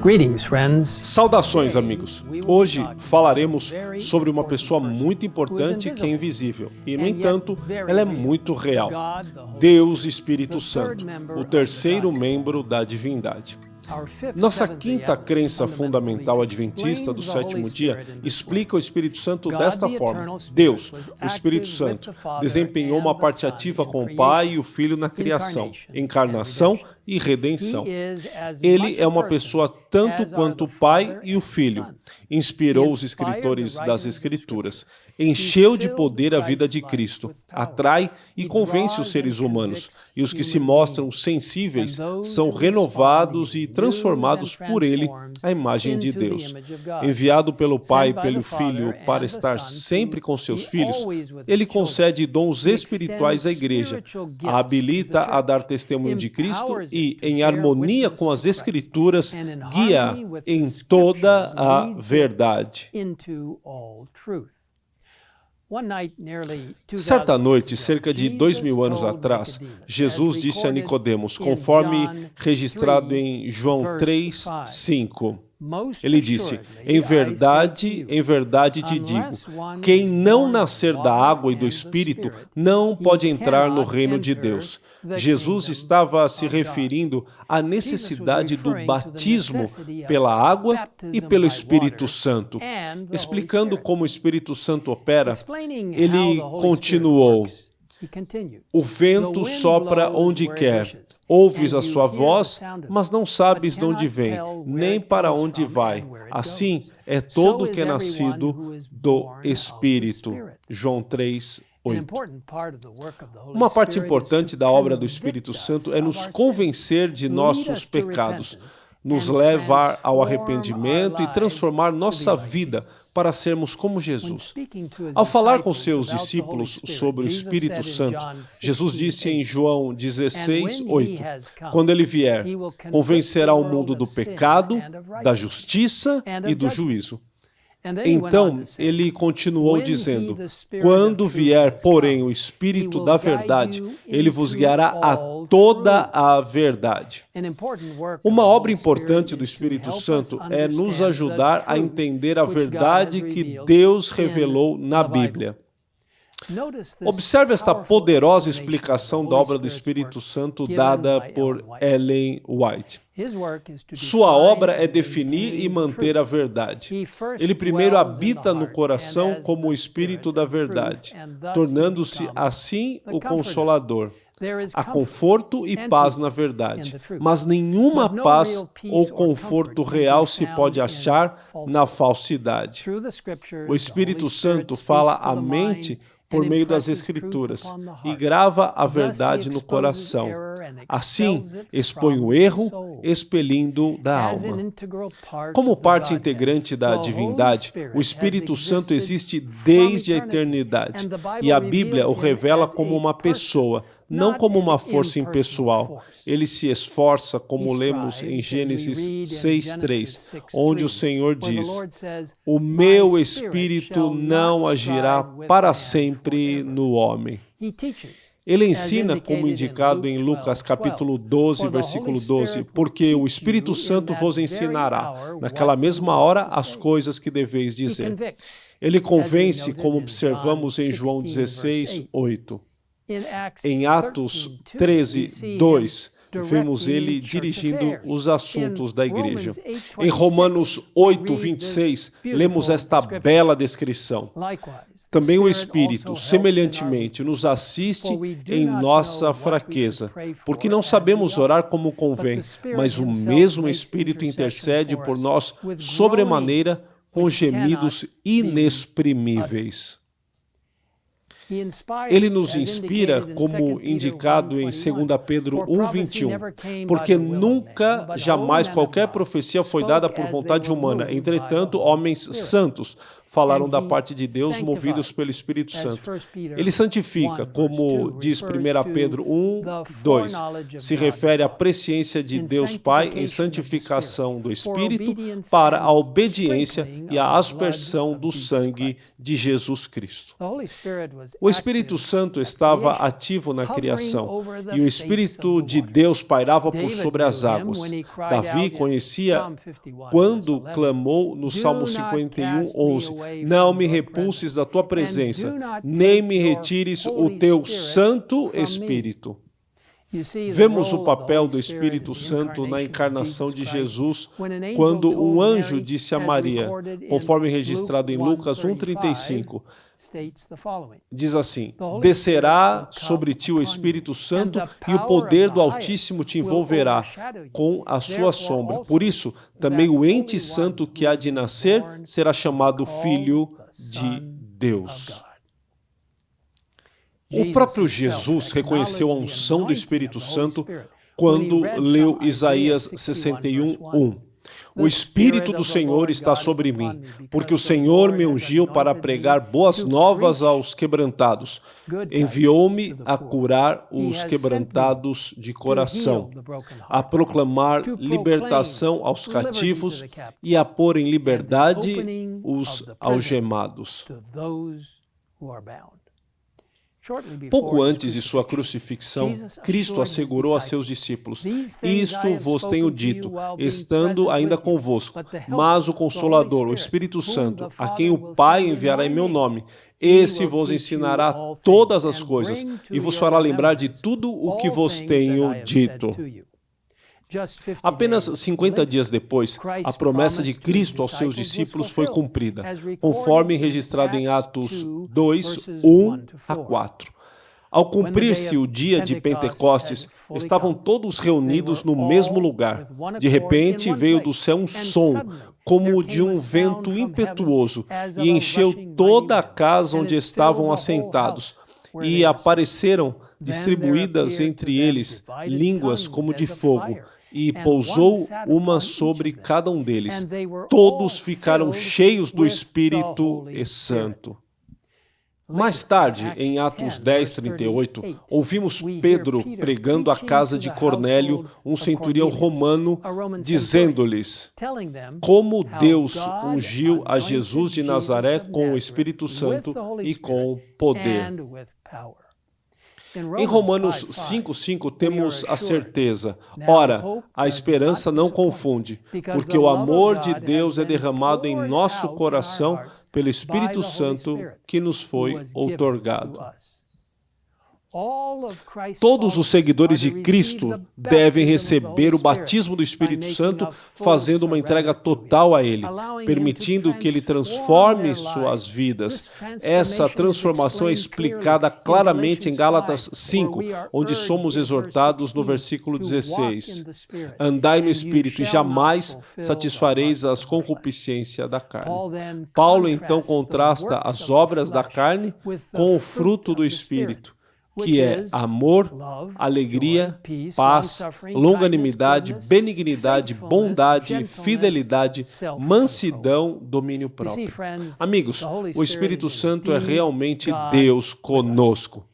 Greetings, friends. Saudações, amigos! Hoje falaremos sobre uma pessoa muito importante que é invisível e, no entanto, ela é muito real. Deus Espírito Santo, o terceiro membro da divindade. Nossa quinta crença fundamental adventista do sétimo dia explica o Espírito Santo desta forma. Deus, o Espírito Santo, desempenhou uma parte ativa com o Pai e o Filho na criação, encarnação e redenção. Ele é uma pessoa tanto quanto o Pai e o Filho. Inspirou os escritores das Escrituras. Encheu de poder a vida de Cristo, atrai e convence os seres humanos, e os que se mostram sensíveis são renovados e transformados por Ele à imagem de Deus. Enviado pelo Pai e pelo Filho para estar sempre com seus filhos, Ele concede dons espirituais à Igreja, a habilita a dar testemunho de Cristo e, em harmonia com as Escrituras, guia em toda a verdade. Certa noite, cerca de 2000 anos atrás, Jesus disse a Nicodemos, conforme registrado em João 3:5. Ele disse, em verdade te digo, quem não nascer da água e do Espírito não pode entrar no reino de Deus. Jesus estava se referindo à necessidade do batismo pela água e pelo Espírito Santo. Explicando como o Espírito Santo opera, ele continuou, o vento sopra onde quer, ouves a sua voz, mas não sabes de onde vem, nem para onde vai. Assim é todo o que é nascido do Espírito. João 3:8. Uma parte importante da obra do Espírito Santo é nos convencer de nossos pecados, nos levar ao arrependimento e transformar nossa vida para sermos como Jesus. Ao falar com seus discípulos sobre o Espírito Santo, Jesus disse em João 16:8, quando ele vier, convencerá o mundo do pecado, da justiça e do juízo. Então, ele continuou dizendo, quando vier, porém, o Espírito da verdade, ele vos guiará a toda a verdade. Uma obra importante do Espírito Santo é nos ajudar a entender a verdade que Deus revelou na Bíblia. Observe esta poderosa explicação da obra do Espírito Santo dada por Ellen White. Sua obra é definir e manter a verdade. Ele primeiro habita no coração como o Espírito da verdade, tornando-se assim o Consolador. Há conforto e paz na verdade, mas nenhuma paz ou conforto real se pode achar na falsidade. O Espírito Santo fala à mente por meio das Escrituras, e grava a verdade no coração. Assim, expõe o erro, expelindo da alma. Como parte integrante da divindade, o Espírito Santo existe desde a eternidade, e a Bíblia o revela como uma pessoa, não como uma força impessoal. Ele se esforça, como lemos em Gênesis 6:3, onde o Senhor diz, o meu Espírito não agirá para sempre no homem. Ele ensina, como indicado em Lucas capítulo 12, versículo 12, porque o Espírito Santo vos ensinará, naquela mesma hora, as coisas que deveis dizer. Ele convence, como observamos em João 16:8. Em Atos 13:2, vemos ele dirigindo os assuntos da igreja. Em Romanos 8:26, lemos esta bela descrição. Também o Espírito, semelhantemente, nos assiste em nossa fraqueza, porque não sabemos orar como convém, mas o mesmo Espírito intercede por nós sobremaneira com gemidos inexprimíveis. Ele nos inspira, como indicado em 2 Pedro 1:21, porque nunca, jamais qualquer profecia foi dada por vontade humana. Entretanto, homens santos falaram da parte de Deus, movidos pelo Espírito Santo. Ele santifica, como diz 1 Pedro 1, 2. Se refere à presciência de Deus Pai em santificação do Espírito para a obediência e a aspersão do sangue de Jesus Cristo. O Espírito Santo estava ativo na criação e o Espírito de Deus pairava por sobre as águas. Davi conhecia quando clamou no Salmo 51, 11: não me repulses da tua presença, nem me retires o teu Santo Espírito. Vemos o papel do Espírito Santo na encarnação de Jesus, quando um anjo disse a Maria, conforme registrado em Lucas 1,35, diz assim: descerá sobre ti o Espírito Santo e o poder do Altíssimo te envolverá com a sua sombra. Por isso, também o ente santo que há de nascer será chamado Filho de Deus. O próprio Jesus reconheceu a unção do Espírito Santo quando leu Isaías 61:1. O Espírito do Senhor está sobre mim, porque o Senhor me ungiu para pregar boas novas aos quebrantados. Enviou-me a curar os quebrantados de coração, a proclamar libertação aos cativos e a pôr em liberdade os algemados. Pouco antes de sua crucifixão, Cristo assegurou a seus discípulos: isto vos tenho dito, estando ainda convosco, mas o Consolador, o Espírito Santo, a quem o Pai enviará em meu nome, esse vos ensinará todas as coisas e vos fará lembrar de tudo o que vos tenho dito. Apenas 50 dias depois, a promessa de Cristo aos seus discípulos foi cumprida, conforme registrado em Atos 2, 1 a 4. Ao cumprir-se o dia de Pentecostes, estavam todos reunidos no mesmo lugar. De repente, veio do céu um som, como o de um vento impetuoso, e encheu toda a casa onde estavam assentados. E apareceram, distribuídas entre eles, línguas como de fogo, e pousou uma sobre cada um deles. Todos ficaram cheios do Espírito Santo. Mais tarde, em Atos 10, 38, ouvimos Pedro pregando à casa de Cornélio, um centurião romano, dizendo-lhes como Deus ungiu a Jesus de Nazaré com o Espírito Santo e com poder. Em Romanos 5:5 temos a certeza: ora, a esperança não confunde, porque o amor de Deus é derramado em nosso coração pelo Espírito Santo que nos foi outorgado. Todos os seguidores de Cristo devem receber o batismo do Espírito Santo, fazendo uma entrega total a Ele, permitindo que Ele transforme suas vidas. Essa transformação é explicada claramente em Gálatas 5, onde somos exortados no versículo 16. Andai no Espírito e jamais satisfareis as concupiscências da carne. Paulo então contrasta as obras da carne com o fruto do Espírito, que é amor, alegria, paz, longanimidade, benignidade, bondade, fidelidade, mansidão, domínio próprio. Amigos, o Espírito Santo é realmente Deus conosco.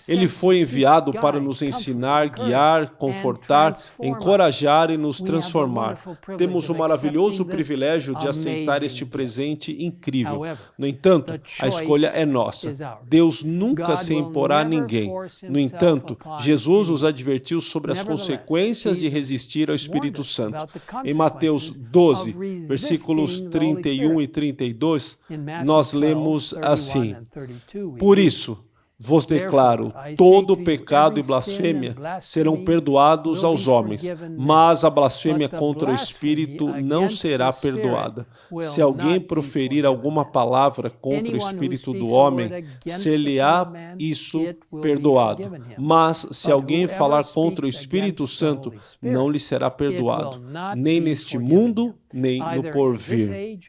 Ele foi enviado para nos ensinar, guiar, confortar, encorajar e nos transformar. Temos o maravilhoso privilégio de aceitar este presente incrível. No entanto, a escolha é nossa. Deus nunca se imporá a ninguém. No entanto, Jesus os advertiu sobre as consequências de resistir ao Espírito Santo. Em Mateus 12, versículos 31 e 32, nós lemos assim: por isso, vos declaro, todo pecado e blasfêmia serão perdoados aos homens, mas a blasfêmia contra o Espírito não será perdoada. Se alguém proferir alguma palavra contra o Espírito do homem, ser-lhe-á isso perdoado. Mas se alguém falar contra o Espírito Santo, não lhe será perdoado, nem neste mundo, nem no porvir.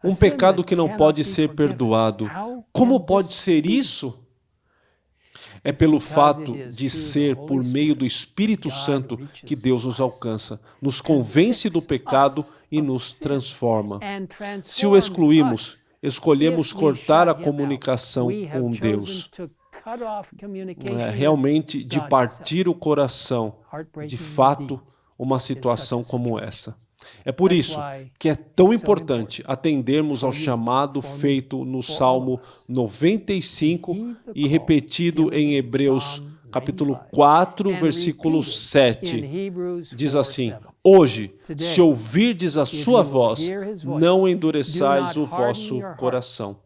Um pecado que não pode ser perdoado. Como pode ser isso? É pelo fato de ser por meio do Espírito Santo que Deus nos alcança, nos convence do pecado e nos transforma. Se o excluímos, escolhemos cortar a comunicação com Deus. Realmente de partir o coração, de fato, uma situação como essa. É por isso que é tão importante atendermos ao chamado feito no Salmo 95 e repetido em Hebreus capítulo 4, versículo 7. Diz assim: hoje, se ouvirdes a sua voz, não endureçais o vosso coração.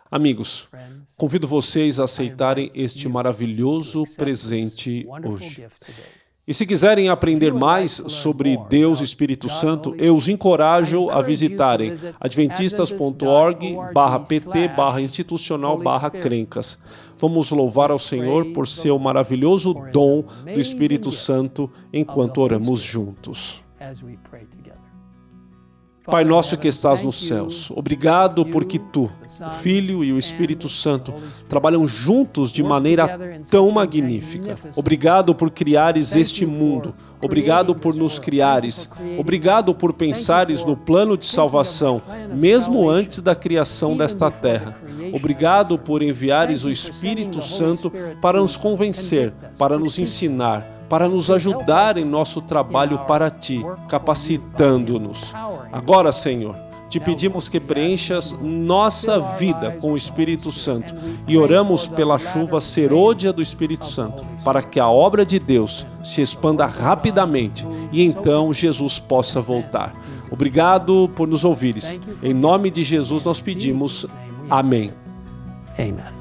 Amigos, convido vocês a aceitarem este maravilhoso presente hoje. E se quiserem aprender mais sobre Deus e Espírito Santo, eu os encorajo a visitarem adventistas.org/pt/institucional/crencas. Vamos louvar ao Senhor por seu maravilhoso dom do Espírito Santo enquanto oramos juntos. Pai nosso que estás nos céus, obrigado porque Tu, o Filho e o Espírito Santo trabalham juntos de maneira tão magnífica. Obrigado por criares este mundo. Obrigado por nos criares. Obrigado por pensares no plano de salvação, mesmo antes da criação desta terra. Obrigado por enviares o Espírito Santo para nos convencer, para nos ensinar, para nos ajudar em nosso trabalho para Ti, capacitando-nos. Agora, Senhor, te pedimos que preenchas nossa vida com o Espírito Santo e oramos pela chuva serôdia do Espírito Santo, para que a obra de Deus se expanda rapidamente e então Jesus possa voltar. Obrigado por nos ouvires. Em nome de Jesus nós pedimos. Amém. Amen.